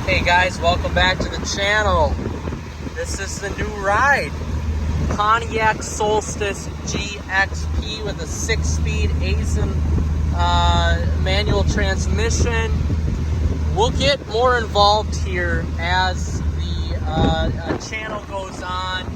Hey guys, welcome back to the channel. This is the new ride. Pontiac Solstice GXP with a 6-speed ASIN manual transmission. We'll get more involved here as the channel goes on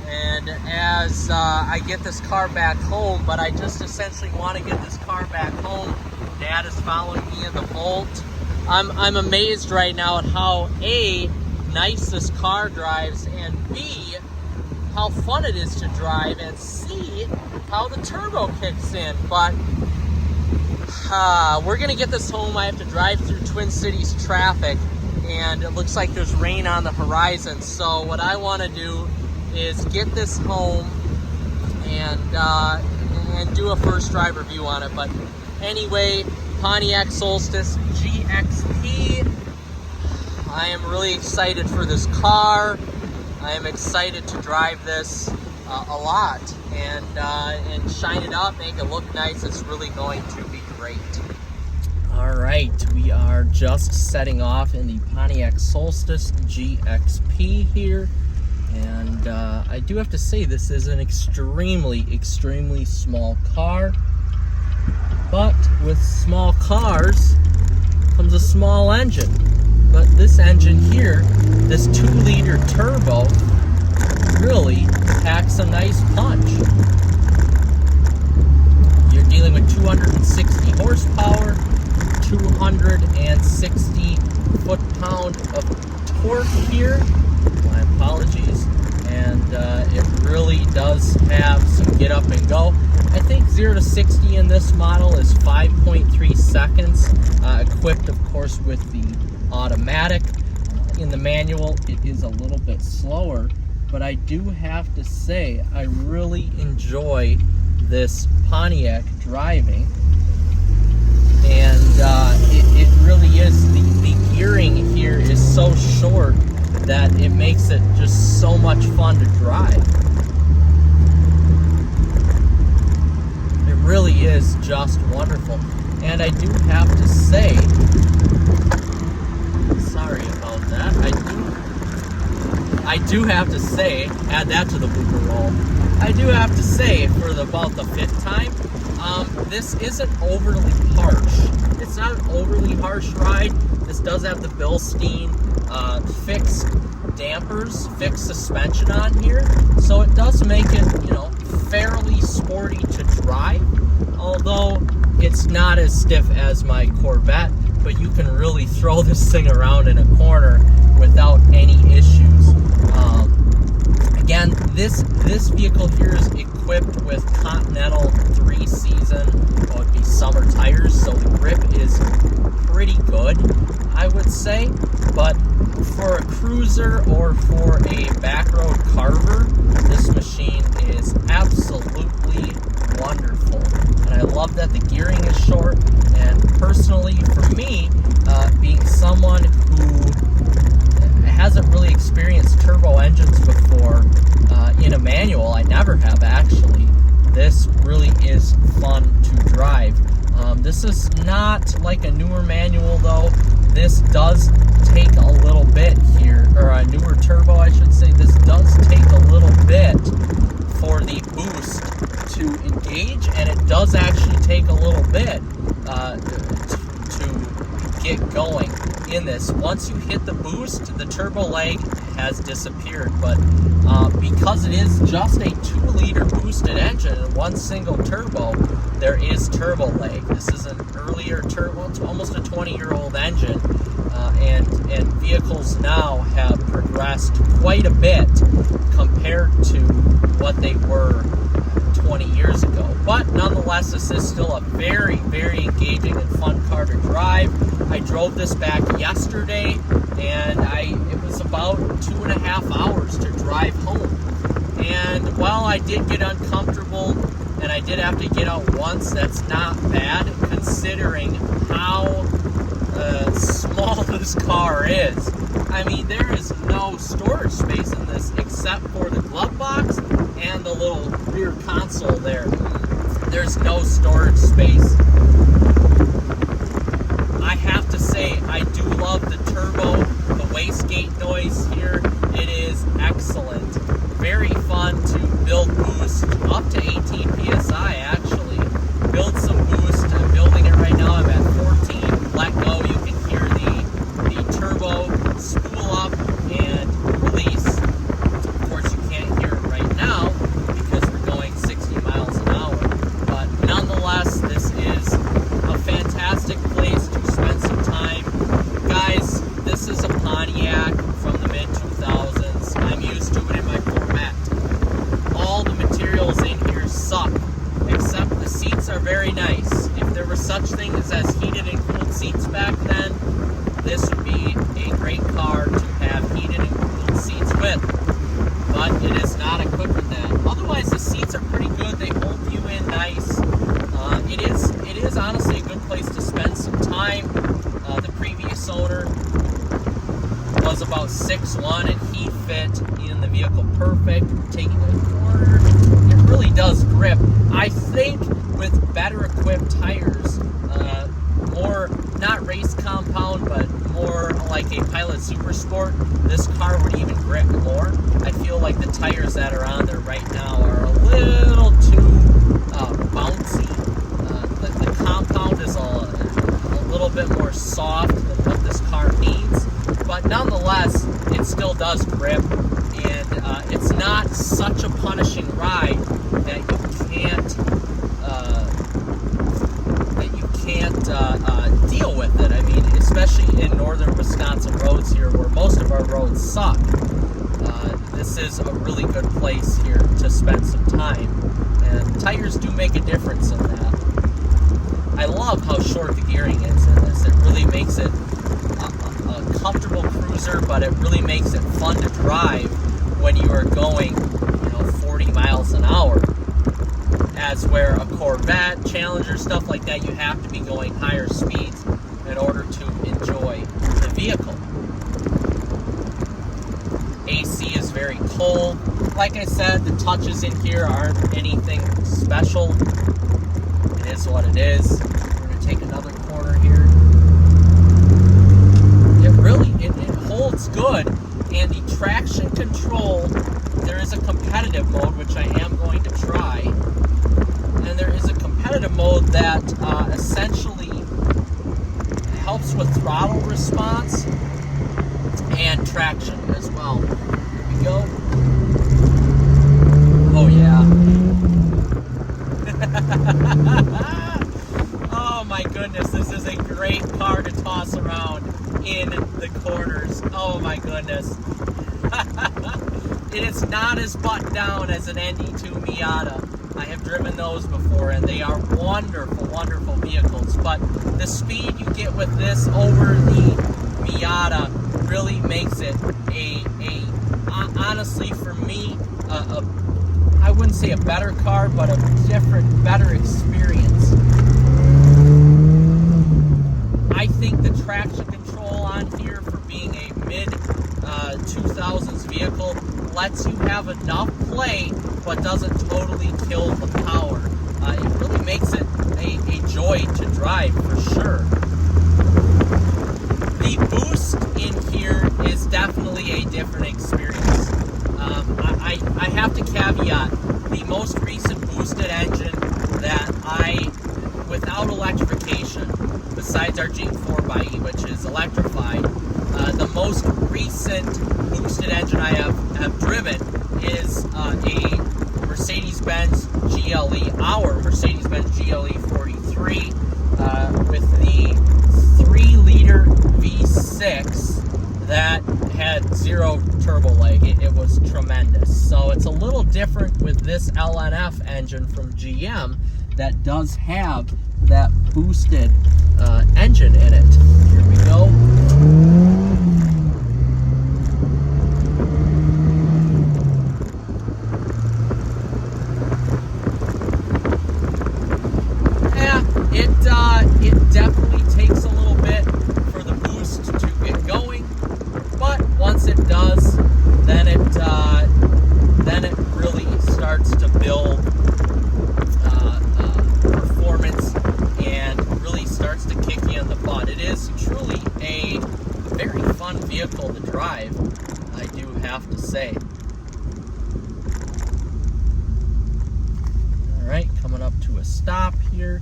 and as I get this car back home, but I just essentially want to get this car back home. Dad is following me in the Volt. I'm amazed right now at how A, nice this car drives, and B, how fun it is to drive, and C, how the turbo kicks in. But we're gonna get this home. I have to drive through Twin Cities traffic, and it looks like there's rain on the horizon. So what I want to do is get this home and do a first drive review on it. But anyway, Pontiac Solstice GXP. I am really excited for this car. I am excited to drive this a lot and shine it up, make it look nice. It's really going to be great. All right, we are just setting off in the Pontiac Solstice GXP here. And I do have to say, this is an extremely small car. But with small cars comes a small engine. But this engine here, this 2-liter turbo, really packs a nice punch. You're dealing with 260 horsepower, 260 foot-pound of torque here. My apologies. And it really does have some get up and go. I think 0 to 60 in this model is 5.3 seconds, equipped of course with the automatic. In the manual it is a little bit slower, but I do have to say I really enjoy this Pontiac driving. And it really is, the gearing here is so short that it makes it just so much fun to drive. It really is just wonderful. And I do have to say, sorry about that, I do have to say, add that to the blooper roll. I do have to say, for about the 5th time, this isn't overly harsh. It's not an overly harsh ride. This does have the Bilstein fixed dampers, fixed suspension on here, so it does make it, you know, fairly sporty to drive, although it's not as stiff as my Corvette. But you can really throw this thing around in a corner without any issues. Again, this vehicle here is equipped with Continental 3-season, what would be summer tires, so the grip is pretty good, I would say. But for a cruiser or for a backroad carver, this machine is absolutely wonderful. And I love that the gearing is short. And personally, for me, being someone who hasn't really experienced turbo engines before in a manual, I never have actually, this really is fun to drive. This is not like a newer manual though. This does take a little bit here, or a newer turbo I should say. This does take a little bit for the boost to engage, and it does actually take a little bit to get going in this. Once you hit the boost, the turbo lag has disappeared. But because it is just a 2-liter boosted engine and one single turbo, there is turbo lag. This is an earlier turbo. It's almost a 20-year-old engine, and vehicles now have progressed quite a bit compared to what they were 20 years ago. But nonetheless, this is still a very engaging and fun car to drive. I drove this back yesterday, and it was about 2.5 hours to drive home. And while I did get uncomfortable and I did have to get out once, that's not bad considering how small this car is. I mean, there is no storage space in this except for the glove box and the little rear console there. There's no storage space. I have to say, I do love the turbo. gate noise here. It is excellent. Very fun to build boost up to 18 psi actually. Build some boost. I'm building it right now. I'm at 14. Let go. You can hear the turbo spool up and release. Of course, you can't hear it right now because we're going 60 miles an hour. But nonetheless, this is a fantastic place to spend some time. Guys, this is a Pontiac from the mid-2000s. I'm used to it in my Corvette. All the materials in here suck, except the seats are very nice. If there were such things as heated and cooled seats back then, this would be a great car to have heated and cooled seats with. But it is not equipped with that. Otherwise, the seats are pretty good. They hold you in nice. It is honestly a good place to spend some time. The previous owner was about 6'1", and he fit in the vehicle perfect. Taking a corner, it really does grip. I think with better equipped tires, more not race compound, but more like a Pilot Super Sport, this car would even grip more. I feel like the tires that are on there right now are a little too bouncy. The compound is a little bit more soft than what this car needs, but nonetheless, it still does grip, and it's not such a punishing ride that you can't deal with it. I mean, especially in northern Wisconsin roads here, where most of our roads suck. This is a really good place here to spend some time, and tires do make a difference in that. I love how short the gearing is in this. It really makes it a comfortable cruiser, but it really makes it fun to drive when you are going, 40 miles an hour. As where a Corvette, Challenger, stuff like that, you have to be going higher speeds in order to enjoy the vehicle. AC is very cold. Like I said, the touches in here aren't anything special. It is what it is. We're going to take another corner here. It holds good, and the traction control, there is a competitive mode, which I am going to try, and there is a competitive mode that essentially helps with throttle response and traction as well. Here we go. Oh yeah. Oh my goodness, this is a great car to toss around in the corners. Oh my goodness. It is not as buttoned down as an ND2 Miata. I have driven those before, and they are wonderful, wonderful vehicles. But the speed you get with this over the Miata really makes it honestly, for me, I wouldn't say a better car, but a different, better experience. I think the traction control on here for being a mid-2000s vehicle lets you have enough play, but doesn't totally kill the power. It really makes it a joy to drive, for sure. The boost in here is definitely a different experience. I have to caveat, the most recent boosted engine that without electrification, besides our Jeep 4xe, which is electrified, the most recent boosted engine I have driven is a Mercedes-Benz GLE, our Mercedes-Benz GLE 43, with the 3-liter V6 that had 0 turbo lag. It was tremendous. So it's a little different with this LNF engine from GM that does have that boosted engine in it. Here we go. It definitely takes a little bit for the boost to get going, but once it does, then it really starts to build performance and really starts to kick you in the butt. It is truly a fun vehicle to drive, I do have to say. All right, coming up to a stop here.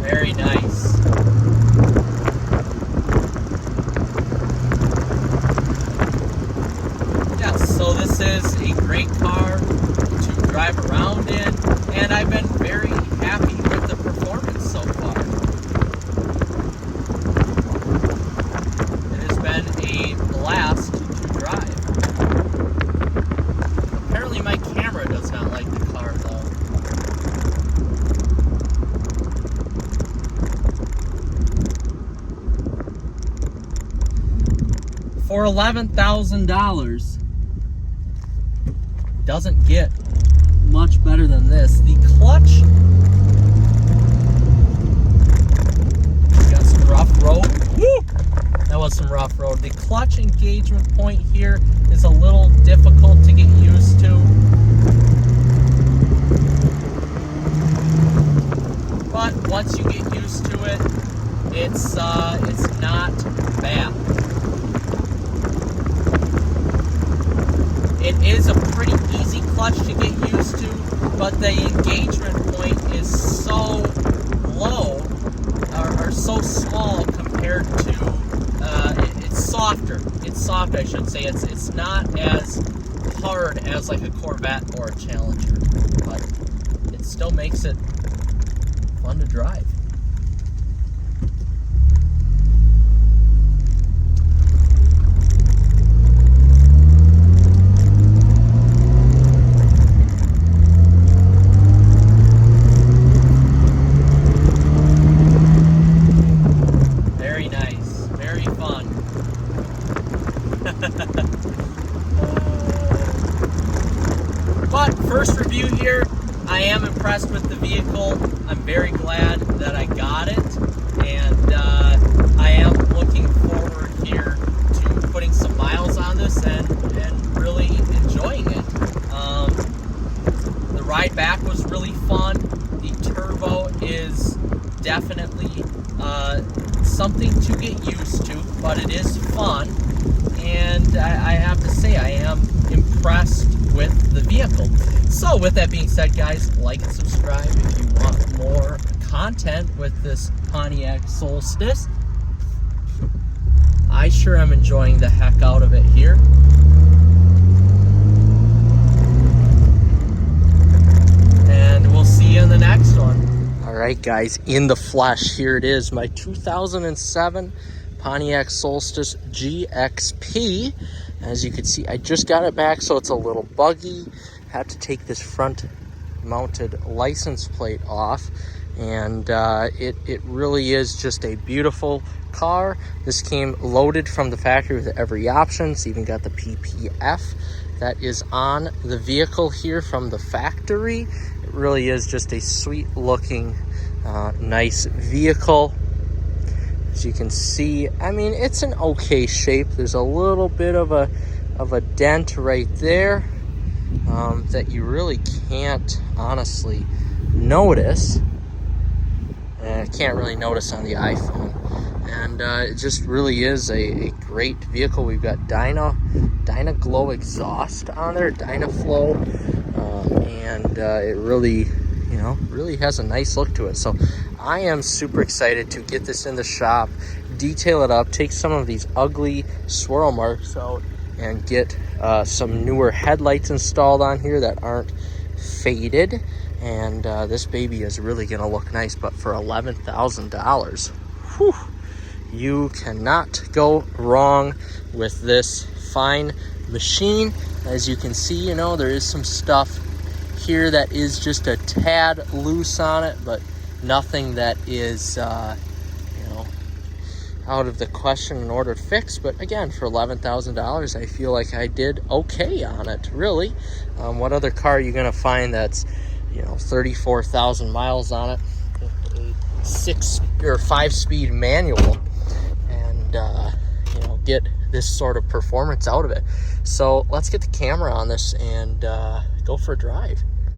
Very nice. Yeah, so this is a great car to drive around in, and I've been very happy with the performance so far. It has been a blast to drive. Apparently my camera does not like the car though. For $11,000, doesn't get much better than this. The clutch, got some rough road. Woo! That was some rough road. The clutch engagement point here is a little difficult to get used to. But once you get used to it, it's not bad. It is a pretty easy clutch to get used to, but the engagement point is so low, or so small compared to, it's softer. It's soft, I should say. It's not as hard as like a Corvette or a Challenger, but it still makes it fun to drive. But first review here, I am impressed with the vehicle. I'm very glad that I got it, and I am looking forward here to putting some miles on this and really enjoying it. The ride back was really fun. The turbo is definitely something to get used to, but it is fun, and I have to say I am impressed with the vehicle. So with that being said, guys, like and subscribe if you want more content with this Pontiac Solstice. I sure am enjoying the heck out of it here. And we'll see you in the next one. All right, guys, in the flesh, here it is, my 2007 Pontiac Solstice GXP. As you can see, I just got it back, so it's a little buggy. Had to take this front mounted license plate off, and it really is just a beautiful car. This came loaded from the factory with every option. It's even got the PPF that is on the vehicle here from the factory. It really is just a sweet looking nice vehicle. As you can see, I mean, it's an okay shape. There's a little bit of a dent right there that you really can't honestly notice. And can't really notice on the iPhone. And it just really is a great vehicle. We've got Dynaglow exhaust on there, Dynaflow, and it really, really has a nice look to it. So I am super excited to get this in the shop, detail it up, take some of these ugly swirl marks out, and get some newer headlights installed on here that aren't faded. And this baby is really gonna look nice. But for $11,000, whew, you cannot go wrong with this fine machine. As you can see, there is some stuff here that is just a tad loose on it, but nothing that is out of the question in order to fix. But again, for $11,000, I feel like I did okay on it, really. What other car are you gonna find that's 34,000 miles on it, a 6 or 5-speed manual, and get this sort of performance out of it? So let's get the camera on this and go for a drive.